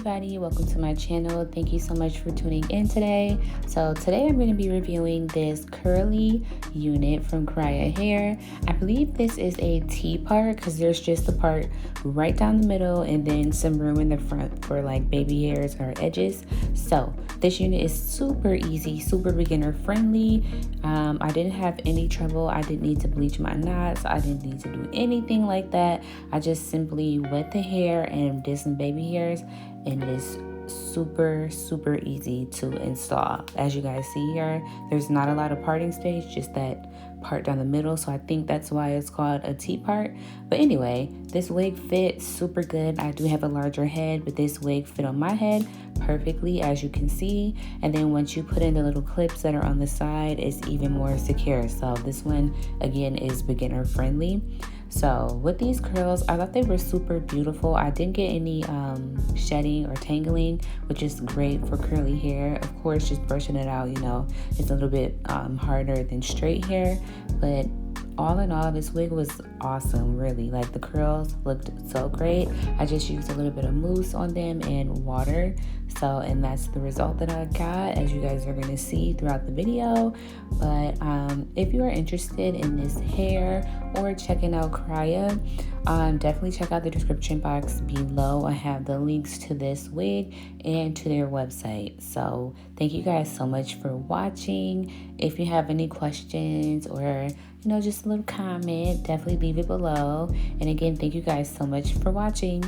everybody, welcome to my channel. Thank you so much for tuning in today. So today I'm going to be reviewing this curly unit from Kriyya hair. I believe this is a T part because there's just the part right down the middle and then some room in the front for like baby hairs or edges. So this unit is super easy, super beginner friendly. I didn't have any trouble. I didn't need to bleach my knots. I didn't need to do anything like that. I just simply wet the hair and did some baby hairs, and it is super easy to install. As you guys see here, there's not a lot of parting space, just that part down the middle, so I think that's why it's called a T part. But anyway, this wig fits super good. I do have a larger head, but this wig fit on my head perfectly, as you can see. And then once you put in the little clips that are on the side, it's even more secure. So this one again is beginner friendly. So with these curls, I thought they were super beautiful. I didn't get any shedding or tangling, which is great for curly hair. Of course, just brushing it out, you know, it's a little bit harder than straight hair. But all in all, this wig was awesome, really. Like, the curls looked so great. I just used a little bit of mousse on them and water. So, and that's the result that I got, as you guys are going to see throughout the video. But if you are interested in this hair or checking out Kriyya, definitely check out the description box below. I have the links to this wig and to their website. So thank you guys so much for watching. If you have any questions or, you know, just a little comment, definitely leave it below. And again, thank you guys so much for watching.